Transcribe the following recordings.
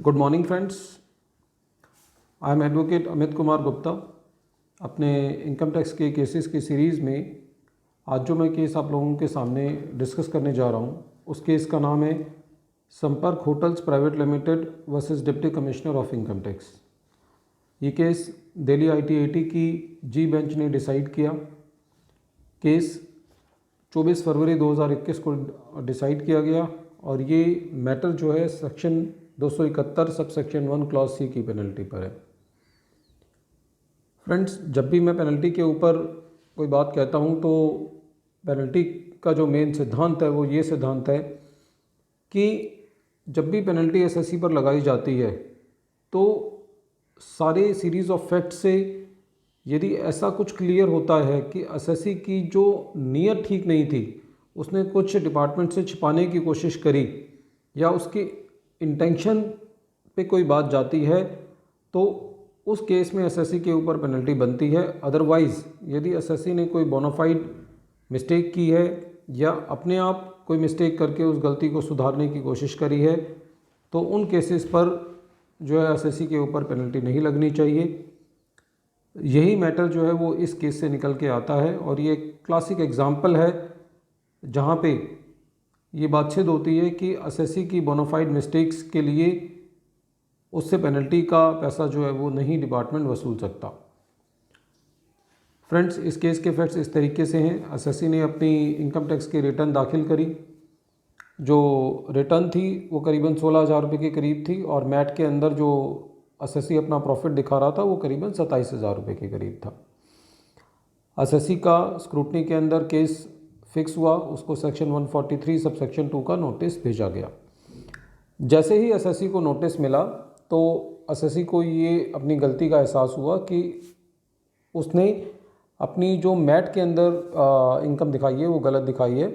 Good morning friends, I am advocate Amit Kumar Gupta. अपने income tax के cases की सीरीज़ में आज जो मैं केस आप लोगों के सामने डिस्कस करने जा रहा हूँ उस केस का नाम है संपर्क Hotels Private Limited versus deputy commissioner of income tax. ये केस दिल्ली ITAT की जी बेंच ने डिसाइड किया। केस 24 फरवरी 2021 को डिसाइड किया गया और ये मैटर जो है section 271 sub section 1 clause C की पेनल्टी पर है। फ्रेंड्स, जब भी मैं पेनल्टी के ऊपर कोई बात कहता हूँ तो पेनल्टी का जो मेन सिद्धांत है वो ये सिद्धांत है कि जब भी पेनल्टी SSC पर लगाई जाती है तो सारे सीरीज़ ऑफ फैक्ट से यदि ऐसा कुछ क्लियर होता है कि SSC की जो नीयत ठीक नहीं थी, उसने कुछ डिपार्टमेंट से छिपाने की कोशिश करी या उसकी इंटेंशन पे कोई बात जाती है तो उस केस में SSC के ऊपर पेनल्टी बनती है। अदरवाइज़ यदि SSC ने कोई बोनाफाइड मिस्टेक की है या अपने आप कोई मिस्टेक करके उस गलती को सुधारने की कोशिश करी है तो उन केसेस पर जो है SSC के ऊपर पेनल्टी नहीं लगनी चाहिए। यही मैटर जो है वो इस केस से निकल के आता है और ये क्लासिक एग्जाम्पल है जहाँ पे ये बात सिद्ध होती है कि SSC की बोनाफाइड मिस्टेक्स के लिए उससे पेनल्टी का पैसा जो है वो नहीं डिपार्टमेंट वसूल सकता। फ्रेंड्स, इस केस के फैक्ट्स इस तरीके से हैं। SSC ने अपनी इनकम टैक्स की रिटर्न दाखिल करी। जो रिटर्न थी वो करीबन 16,000 रुपये के करीब थी और मैट के अंदर जो SSC अपना प्रॉफिट दिखा रहा था वो करीबन 27,000 रुपये के करीब था। SSC का स्क्रूटनी के अंदर केस फिक्स हुआ, उसको सेक्शन 143 सब सेक्शन 2 का नोटिस भेजा गया। जैसे ही SSC को नोटिस मिला तो SSC को ये अपनी गलती का एहसास हुआ कि उसने अपनी जो मैट के अंदर इनकम दिखाई है वो गलत दिखाई है।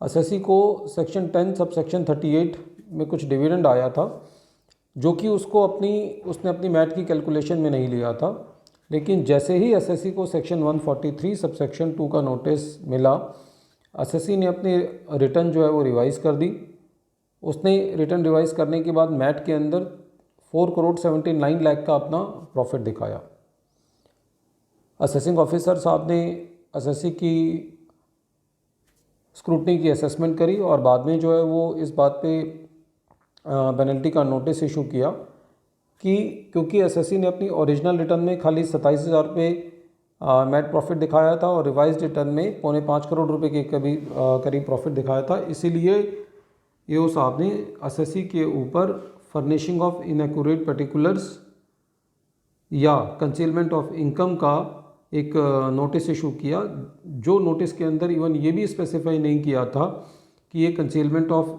SSC को सेक्शन 10 सब सेक्शन 38 में कुछ डिविडेंड आया था जो कि उसने अपनी मैट की कैलकुलेशन में नहीं लिया था। लेकिन जैसे ही SSC को सेक्शन 143 सब सेक्शन 2 का नोटिस मिला, SSC ने अपनी रिटर्न जो है वो रिवाइज़ कर दी। उसने रिटर्न रिवाइज़ करने के बाद मैट के अंदर 4,79 लाख का अपना प्रॉफिट दिखाया। असेसिंग ऑफिसर साहब ने SSC की स्क्रूटनी की असेसमेंट करी और बाद में जो है वो इस बात पे पेनल्टी का नोटिस इशू किया कि क्योंकि SSC ने अपनी ओरिजिनल रिटर्न में खाली 27,000 रुपये मैट प्रॉफिट दिखाया था और रिवाइज्ड रिटर्न में 4.25 करोड़ रुपए के करीब प्रॉफिट दिखाया था, इसीलिए EO साहब ने SSC के ऊपर फर्निशिंग ऑफ इनएक्यूरेट पर्टिकुलर्स या कंसीलमेंट ऑफ इनकम का एक नोटिस इशू किया, जो नोटिस के अंदर इवन ये भी स्पेसिफाई नहीं किया था कि ये कंसीलमेंट ऑफ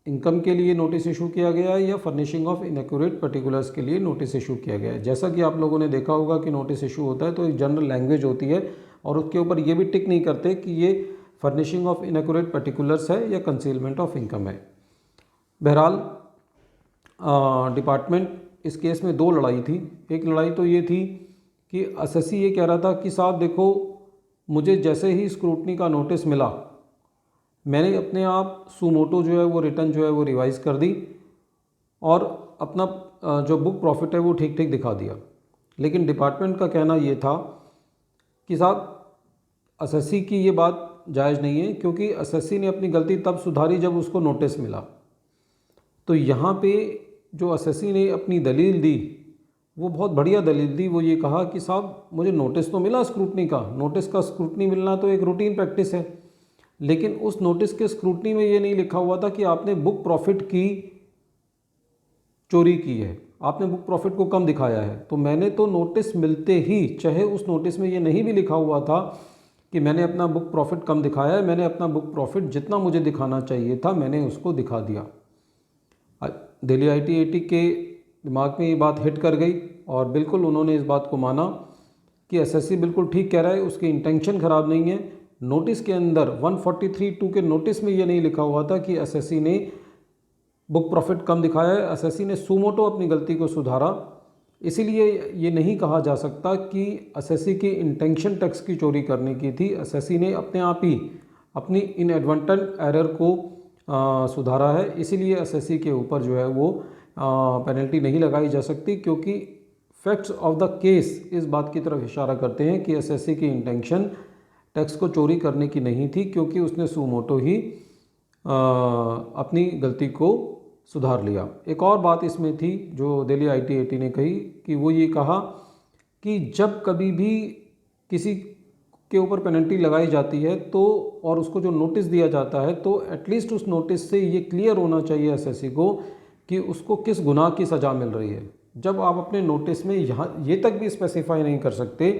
इनकम के लिए नोटिस इशू किया गया है या फर्निशिंग ऑफ इनएक्यूरेट पर्टिकुलर्स के लिए नोटिस इशू किया गया है। जैसा कि आप लोगों ने देखा होगा कि नोटिस इशू होता है तो एक जनरल लैंग्वेज होती है और उसके ऊपर ये भी टिक नहीं करते कि ये फर्निशिंग ऑफ इनएक्यूरेट पर्टिकुलर्स है या कंसीलमेंट ऑफ इनकम है। बहरहाल डिपार्टमेंट इस केस में दो लड़ाई थी। एक लड़ाई तो ये थी कि SSC ये कह रहा था कि साहब देखो, मुझे जैसे ही स्क्रूटनी का नोटिस मिला मैंने अपने आप सुमोटो जो है वो रिटर्न जो है वो रिवाइज़ कर दी और अपना जो बुक प्रॉफिट है वो ठीक ठीक दिखा दिया। लेकिन डिपार्टमेंट का कहना ये था कि साहब SSC की ये बात जायज़ नहीं है क्योंकि SSC ने अपनी गलती तब सुधारी जब उसको नोटिस मिला। तो यहाँ पे जो SSC ने अपनी दलील दी वो बहुत बढ़िया दलील दी। वो ये कहा कि साहब मुझे नोटिस तो मिला स्क्रूटनी का, नोटिस का स्क्रूटनी मिलना तो एक रूटीन प्रैक्टिस है, लेकिन उस नोटिस के स्क्रूटनी में ये नहीं लिखा हुआ था कि आपने बुक प्रॉफिट की चोरी की है, आपने बुक प्रॉफिट को कम दिखाया है। तो मैंने तो नोटिस मिलते ही, चाहे उस नोटिस में ये नहीं भी लिखा हुआ था कि मैंने अपना बुक प्रॉफिट कम दिखाया है, मैंने अपना बुक प्रॉफिट जितना मुझे दिखाना चाहिए था मैंने उसको दिखा दिया। दिल्ली ITAT के दिमाग में ये बात हिट कर गई और बिल्कुल उन्होंने इस बात को माना कि SSC बिल्कुल ठीक कह रहा है, उसकी इंटेंशन ख़राब नहीं है। नोटिस के अंदर 143(2) के नोटिस में ये नहीं लिखा हुआ था कि SSC ने बुक प्रॉफिट कम दिखाया है। SSC ने सुमोटो अपनी गलती को सुधारा, इसीलिए ये नहीं कहा जा सकता कि SSC की इंटेंशन टैक्स की चोरी करने की थी। SSC ने अपने आप ही अपनी इनएडवर्टेंट एरर को सुधारा है, इसीलिए SSC के ऊपर जो है वो पेनल्टी नहीं लगाई जा सकती, क्योंकि फैक्ट्स ऑफ द केस इस बात की तरफ इशारा करते हैं कि एसएससी की इंटेंशन टैक्स को चोरी करने की नहीं थी, क्योंकि उसने सुमोटो ही अपनी गलती को सुधार लिया। एक और बात इसमें थी जो दिल्ली ITAT ने कही कि वो ये कहा कि जब कभी भी किसी के ऊपर पेनल्टी लगाई जाती है तो और उसको जो नोटिस दिया जाता है तो एटलीस्ट उस नोटिस से ये क्लियर होना चाहिए एसएससी को कि उसको किस गुनाह की सज़ा मिल रही है। जब आप अपने नोटिस में यहाँ ये तक भी स्पेसिफाई नहीं कर सकते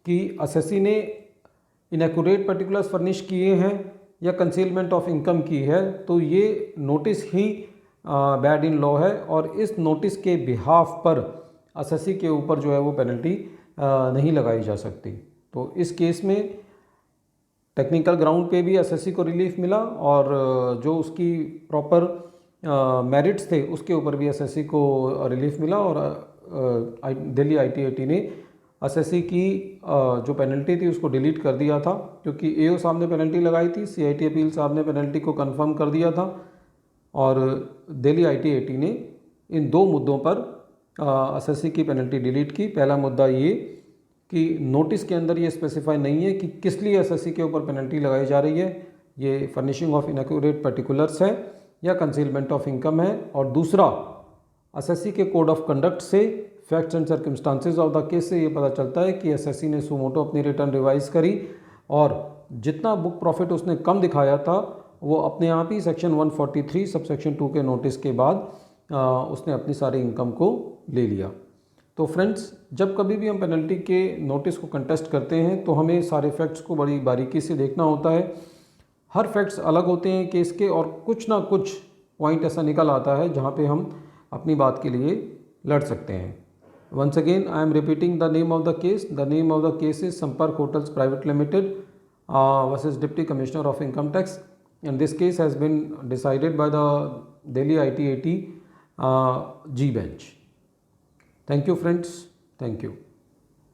कि एसएससी ने इनएक्यूरेट पर्टिकुलर्स फर्निश किए हैं या कंसीलमेंट ऑफ इनकम की है, तो ये notice he bad in law है और इस नोटिस के बिहाफ पर एसएससी के ऊपर जो है वो पेनल्टी नहीं लगाई जा सकती। तो इस केस में टेक्निकल ग्राउंड पे भी एसएससी को रिलीफ मिला और जो उसकी प्रॉपर मेरिट्स थे उसके ऊपर भी एसएससी को रिलीफ मिला और दिल्ली ITAT ने एसएससी की जो पेनल्टी थी उसको डिलीट कर दिया था, क्योंकि AO साहब ने पेनल्टी लगाई थी, CIT अपील साहब ने पेनल्टी को कंफर्म कर दिया था और दिल्ली ITAT ने इन दो मुद्दों पर एसएससी की पेनल्टी डिलीट की। पहला मुद्दा ये कि नोटिस के अंदर ये स्पेसिफाई नहीं है कि किस लिए एसएससी के ऊपर पेनल्टी लगाई जा रही है, ये फर्निशिंग ऑफ इनएक्यूरेट पर्टिकुलर्स है या कंसीलमेंट ऑफ इनकम है। और दूसरा, एसएससी के कोड ऑफ कंडक्ट से facts and circumstances of the case से ये पता चलता है कि एसएससी ने सुमोटो अपनी रिटर्न रिवाइज करी और जितना बुक प्रॉफिट उसने कम दिखाया था वो अपने आप ही सेक्शन 143 सबसेक्शन 2 के नोटिस के बाद उसने अपनी सारी इनकम को ले लिया। तो फ्रेंड्स, जब कभी भी हम पेनल्टी के नोटिस को कंटेस्ट करते हैं तो हमें सारे फैक्ट्स को बड़ी बारीकी से देखना होता है। हर फैक्ट्स अलग होते हैं केस के और कुछ ना कुछ पॉइंट ऐसा निकल आता है जहाँ पे हम अपनी बात के लिए लड़ सकते हैं। Once again I am repeating the name of the case. The name of the case is Sampark Hotels Private Limited versus deputy commissioner of income tax and this case has been decided by the Delhi ITAT G bench. Thank you friends. Thank you.